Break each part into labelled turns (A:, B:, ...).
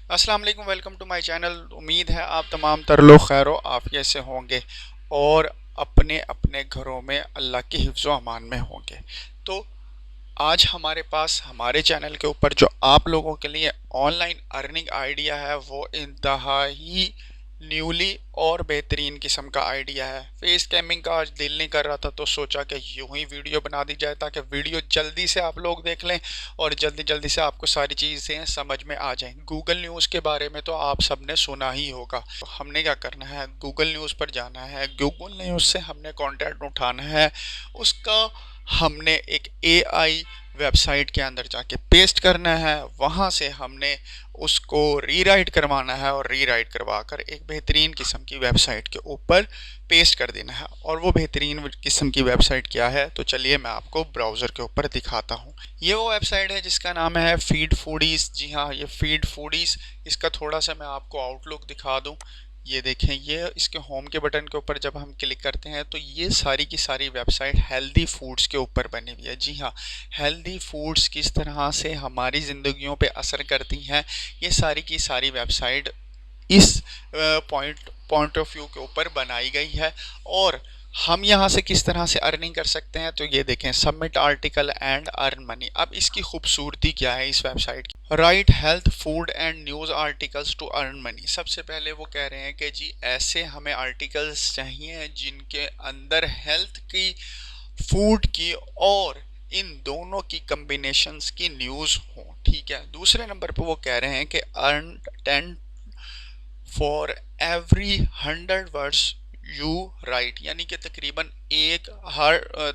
A: अस्सलाम वालेकुम, welcome to my channel. उम्मीद है आप तमाम तर लोग खैर आफियत से होंगे और अपने अपने घरों में अल्लाह की हिफ्ज़ो अमान में होंगे। तो आज हमारे पास हमारे चैनल के ऊपर जो आप लोगों के लिए ऑनलाइन अर्निंग आइडिया है वो इंतहाई न्यूली और बेहतरीन किस्म का आइडिया है। फेस कैमिंग का आज दिल नहीं कर रहा था तो सोचा कि यूं ही वीडियो बना दी जाए ताकि वीडियो जल्दी से आप लोग देख लें और जल्दी जल्दी से आपको सारी चीज़ें समझ में आ जाएं। गूगल न्यूज़ के बारे में तो आप सबने सुना ही होगा। तो हमने क्या करना है, गूगल न्यूज़ पर जाना है, गूगल न्यूज़ से हमने कंटेंट उठाना है, उसका हमने एक एआई वेबसाइट के अंदर जाके पेस्ट करना है, वहाँ से हमने उसको रीराइट करवाना है और रीराइट करवा कर एक बेहतरीन किस्म की वेबसाइट के ऊपर पेस्ट कर देना है। और वो बेहतरीन किस्म की वेबसाइट क्या है, तो चलिए मैं आपको ब्राउज़र के ऊपर दिखाता हूँ। ये वो वेबसाइट है जिसका नाम है फीड फूडीज़। जी हाँ, ये फीड फूडीज़। इसका थोड़ा सा मैं आपको आउटलुक दिखा दूँ। ये देखें, ये इसके होम के बटन के ऊपर जब हम क्लिक करते हैं तो ये सारी की सारी वेबसाइट हेल्दी फूड्स के ऊपर बनी हुई है। जी हाँ, हेल्दी फूड्स किस तरह से हमारी ज़िंदगियों पे असर करती हैं, ये सारी की सारी वेबसाइट इस पॉइंट ऑफ व्यू के ऊपर बनाई गई है। और हम यहाँ से किस तरह से अर्निंग कर सकते हैं, तो ये देखें, submit article and earn money. अब इसकी खूबसूरती क्या है इस वेबसाइट की, right health food and news articles to earn money. सबसे पहले वो कह रहे हैं कि जी ऐसे हमें आर्टिकल्स चाहिए जिनके अंदर हेल्थ की, फूड की और इन दोनों की कम्बिनेशंस की न्यूज़ हो। ठीक है, दूसरे नंबर पर वो कह रहे हैं कि earn 10 for every 100 words you right, यानी कि तकरीबन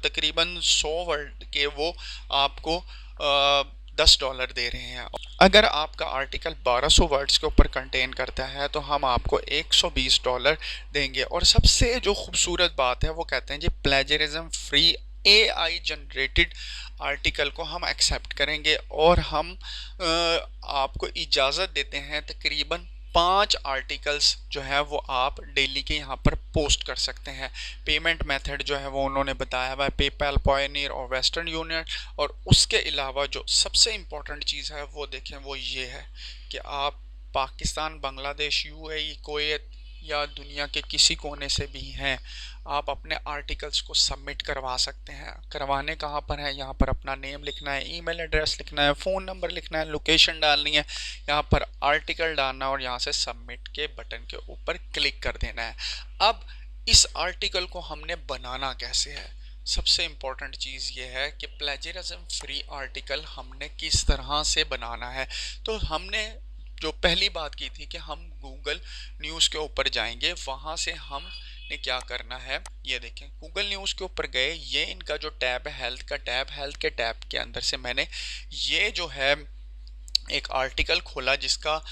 A: तकरीबन 100 वर्ड के वो आपको $10 दे रहे हैं। अगर आपका आर्टिकल 1200 वर्ड्स के ऊपर कंटेन करता है तो हम आपको $120 देंगे। और सबसे जो खूबसूरत बात है वो कहते हैं जी plagiarism free AI generated article को हम एक्सेप्ट करेंगे और हम आपको इजाज़त देते हैं तकरीबन 5 आर्टिकल्स जो है वो आप डेली के यहाँ पर पोस्ट कर सकते हैं। पेमेंट मेथड जो है वो उन्होंने बताया हुआ है पेपैल, पॉयनियर और वेस्टर्न यूनियन। और उसके अलावा जो सबसे इम्पोर्टेंट चीज़ है वो देखें, वो ये है कि आप पाकिस्तान, बांग्लादेश, यूएई, कुवैत या दुनिया के किसी कोने से भी हैं, आप अपने आर्टिकल्स को सबमिट करवा सकते हैं। करवाने कहाँ पर है, यहाँ पर अपना नेम लिखना है, ईमेल एड्रेस लिखना है, फ़ोन नंबर लिखना है, लोकेशन डालनी है, यहाँ पर आर्टिकल डालना और यहाँ से सबमिट के बटन के ऊपर क्लिक कर देना है। अब इस आर्टिकल को हमने बनाना कैसे है, सबसे इम्पॉर्टेंट चीज़ ये है कि प्लेजरिज्म फ्री आर्टिकल हमने किस तरह से बनाना है। तो हमने जो पहली बात की थी कि हम गूगल न्यूज़ के ऊपर जाएंगे, वहाँ से हम ने क्या करना है, ये देखें, गूगल न्यूज़ के ऊपर गए, ये इनका जो टैब है हेल्थ का टैब, हेल्थ के टैब के अंदर से मैंने ये जो है एक आर्टिकल खोला जिसका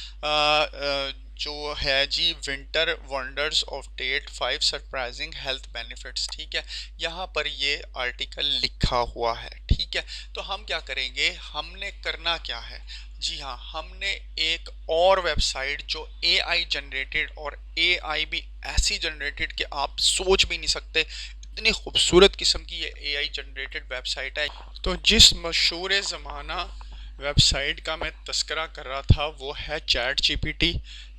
A: जो है जी winter wonders of date 5 surprising health benefits. ठीक है, यहाँ पर ये आर्टिकल लिखा हुआ है। ठीक है, तो हम क्या करेंगे, हमने करना क्या है, जी हाँ, हमने एक और वेबसाइट जो एआई जनरेटेड, और एआई भी ऐसी जनरेटेड कि आप सोच भी नहीं सकते, इतनी खूबसूरत किस्म की ये एआई जनरेटेड वेबसाइट है। तो जिस मशहूर ज़माना वेबसाइट का मैं तस्करा कर रहा था वो है चैट जीपीटी।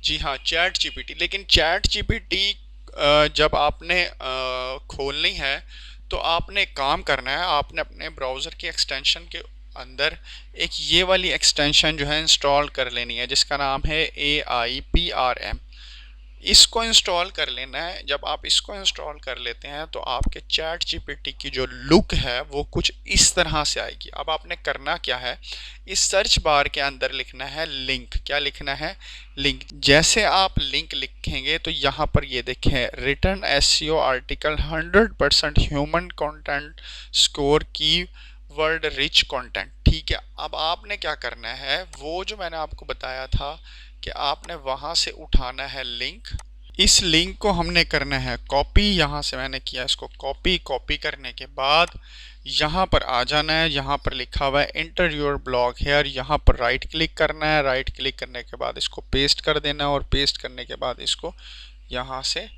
A: जी हाँ, चैट जीपीटी। लेकिन चैट जीपीटी जब आपने खोलनी है तो आपने एक काम करना है, आपने अपने ब्राउज़र के एक्सटेंशन के अंदर एक ये वाली एक्सटेंशन जो है इंस्टॉल कर लेनी है जिसका नाम है AIPRM। इसको इंस्टॉल कर लेना है। जब आप इसको इंस्टॉल कर लेते हैं तो आपके चैट जीपीटी की जो लुक है वो कुछ इस तरह से आएगी। अब आपने करना क्या है, इस सर्च बार के अंदर लिखना है लिंक। क्या लिखना है, लिंक। जैसे आप लिंक लिखेंगे तो यहाँ पर ये देखें, return SEO article 100% human content score की वर्ड रिच कंटेंट। ठीक है, अब आपने क्या करना है, वो जो मैंने आपको बताया था कि आपने वहाँ से उठाना है लिंक। इस लिंक को हमने करना है कॉपी। यहाँ से मैंने किया इसको कॉपी। कॉपी करने के बाद यहाँ पर आ जाना है, यहाँ पर लिखा हुआ है एंटर योर ब्लॉग हेयर, यहाँ पर राइट क्लिक करना है। राइट क्लिक करने के बाद इसको पेस्ट कर देना है और पेस्ट करने के बाद इसको यहाँ से,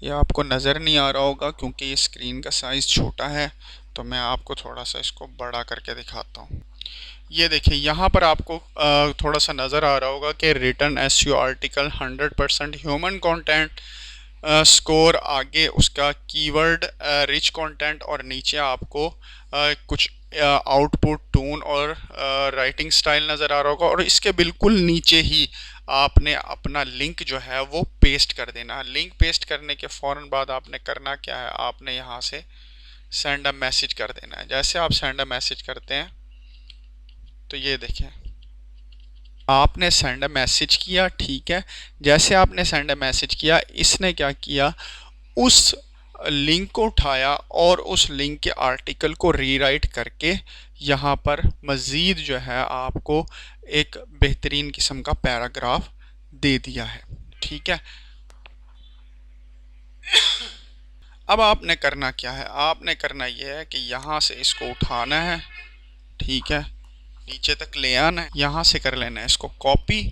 A: ये आपको नज़र नहीं आ रहा होगा क्योंकि ये स्क्रीन का साइज़ छोटा है, तो मैं आपको थोड़ा सा इसको बड़ा करके दिखाता हूँ। ये देखिए यहाँ पर आपको थोड़ा सा नज़र आ रहा होगा कि return SEO article 100% human content score, आगे उसका कीवर्ड रिच कंटेंट, और नीचे आपको कुछ आउटपुट टोन और राइटिंग स्टाइल नज़र आ रहा होगा, और इसके बिल्कुल नीचे ही आपने अपना लिंक जो है वो पेस्ट कर देना। लिंक पेस्ट करने के फ़ौरन बाद आपने करना क्या है, आपने यहाँ से सेंड अ मैसेज कर देना है। जैसे आप सेंड अ मैसेज करते हैं तो ये देखें आपने सेंड अ मैसेज किया, ठीक है। जैसे आपने सेंड अ मैसेज किया, इसने क्या किया, उस लिंक को उठाया और उस लिंक के आर्टिकल को रीराइट करके यहाँ पर मज़ीद जो है आपको एक बेहतरीन किस्म का पैराग्राफ दे दिया है, ठीक है। अब आपने करना क्या है, आपने करना यह है कि यहाँ से इसको उठाना है, ठीक है, नीचे तक ले आना है, यहाँ से कर लेना है इसको कॉपी।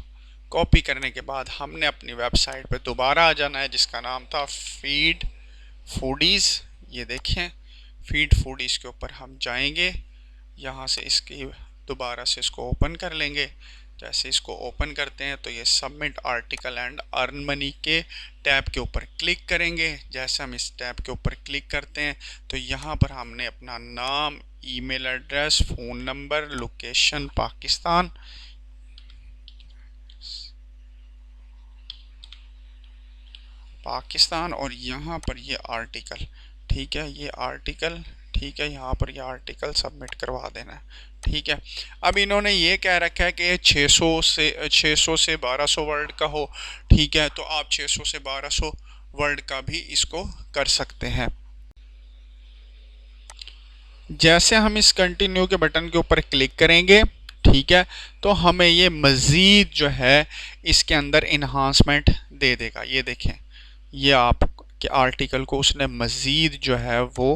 A: कॉपी करने के बाद हमने अपनी वेबसाइट पे दोबारा आ जाना है जिसका नाम था फीड फूडीज़। ये देखें फीड फूडीज़ के ऊपर हम जाएंगे, यहाँ से इसकी दोबारा से इसको ओपन कर लेंगे। जैसे इसको ओपन करते हैं तो ये submit article and earn money के टैब के ऊपर क्लिक करेंगे। जैसे हम इस टैब के ऊपर क्लिक करते हैं तो यहाँ पर हमने अपना नाम, email address, phone number, location Pakistan, और यहाँ पर ये आर्टिकल, ठीक है, ये आर्टिकल, ठीक है, यहाँ पर ये आर्टिकल सबमिट करवा देना है, ठीक है। अब इन्होंने ये कह रखा है कि 600 से 1200 वर्ड का हो, ठीक है, तो आप 600 से 1200 वर्ड का भी इसको कर सकते हैं। जैसे हम इस कंटिन्यू के बटन के ऊपर क्लिक करेंगे, ठीक है, तो हमें ये मज़ीद जो है इसके अंदर इन्हांसमेंट दे देगा। ये देखें ये आप के आर्टिकल को उसने मज़ीद जो है वो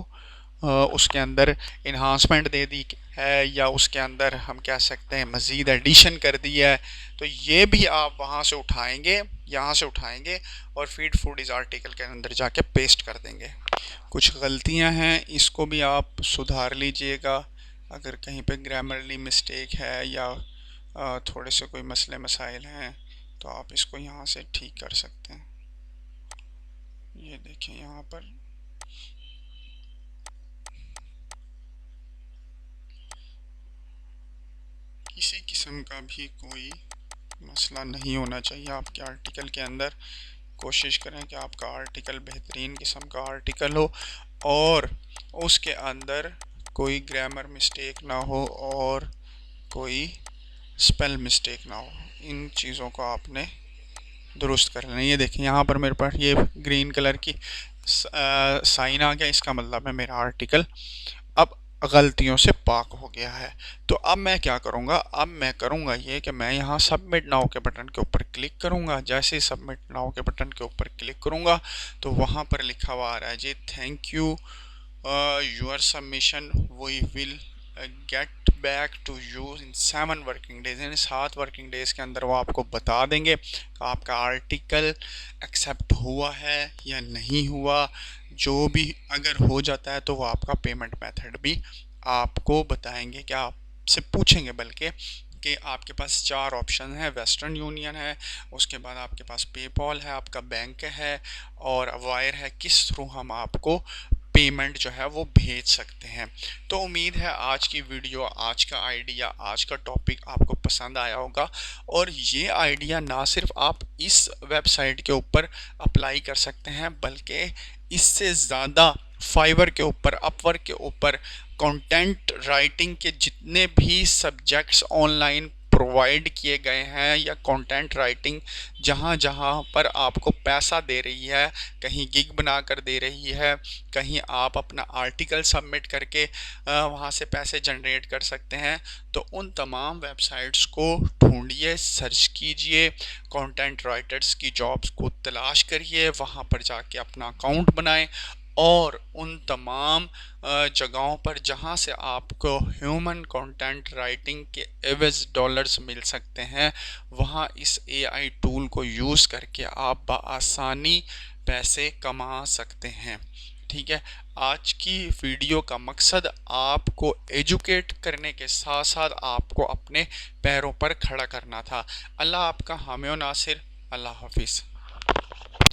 A: उसके अंदर इन्हांसमेंट दे दी है, या उसके अंदर हम कह सकते हैं मज़ीद एडिशन कर दी है। तो ये भी आप वहाँ से उठाएंगे, यहाँ से उठाएंगे और फीड फूड इस आर्टिकल के अंदर जाके पेस्ट कर देंगे। कुछ गलतियाँ हैं, इसको भी आप सुधार लीजिएगा। अगर कहीं पे ग्रामरली मिस्टेक है या थोड़े से कोई मसले मसाइल हैं तो आप इसको यहाँ से ठीक कर सकते हैं। ये देखें यहाँ पर किसी किस्म का भी कोई मसला नहीं होना चाहिए आपके आर्टिकल के अंदर। कोशिश करें कि आपका आर्टिकल बेहतरीन किस्म का आर्टिकल हो और उसके अंदर कोई ग्रामर मिस्टेक ना हो और कोई स्पेल मिस्टेक ना हो। इन चीज़ों को आपने दुरुस्त कर लेना। ये देखें यहाँ पर मेरे पास ये ग्रीन कलर की साइन आ गया, इसका मतलब है मेरा आर्टिकल अब गलतियों से पाक हो गया है। तो अब मैं क्या करूँगा, अब मैं करूँगा ये कि मैं यहाँ सबमिट नाउ के बटन के ऊपर क्लिक करूँगा। जैसे ही सबमिट नाउ के बटन के ऊपर क्लिक करूँगा तो वहाँ पर लिखा हुआ आ रहा है जी thank you your submission we will get back to you in 7 working days, यानी 7 वर्किंग डेज़ के अंदर वो आपको बता देंगे कि आपका आर्टिकल एक्सेप्ट हुआ है या नहीं हुआ। जो भी अगर हो जाता है तो वो आपका पेमेंट मेथड भी आपको बताएंगे, क्या आपसे पूछेंगे बल्कि कि आपके पास 4 ऑप्शन है, वेस्टर्न यूनियन है, उसके बाद आपके पास पेपॉल है, आपका बैंक है और वायर है, किस थ्रू हम आपको पेमेंट जो है वो भेज सकते हैं। तो उम्मीद है आज की वीडियो, आज का आइडिया, आज का टॉपिक आपको पसंद आया होगा और ये आइडिया ना सिर्फ आप इस वेबसाइट के ऊपर अप्लाई कर सकते हैं बल्कि इससे ज़्यादा फाइवर के ऊपर, अपवर्क के ऊपर कंटेंट राइटिंग के जितने भी सब्जेक्ट्स ऑनलाइन प्रोवाइड किए गए हैं या कंटेंट राइटिंग जहाँ जहाँ पर आपको पैसा दे रही है, कहीं गिग बना कर दे रही है, कहीं आप अपना आर्टिकल सबमिट करके वहाँ से पैसे जनरेट कर सकते हैं। तो उन तमाम वेबसाइट्स को ढूंढिए, सर्च कीजिए, कंटेंट राइटर्स की जॉब्स को तलाश करिए, वहाँ पर जाके अपना अकाउंट बनाएं और उन तमाम जगहों पर जहां से आपको ह्यूमन कंटेंट राइटिंग के एवज डॉलर्स मिल सकते हैं वहां इस एआई टूल को यूज़ करके आप बआसानी पैसे कमा सकते हैं। ठीक है। आज की वीडियो का मकसद आपको एजुकेट करने के साथ साथ आपको अपने पैरों पर खड़ा करना था। अल्लाह आपका हामी और नासिर। अल्लाह हाफिज़।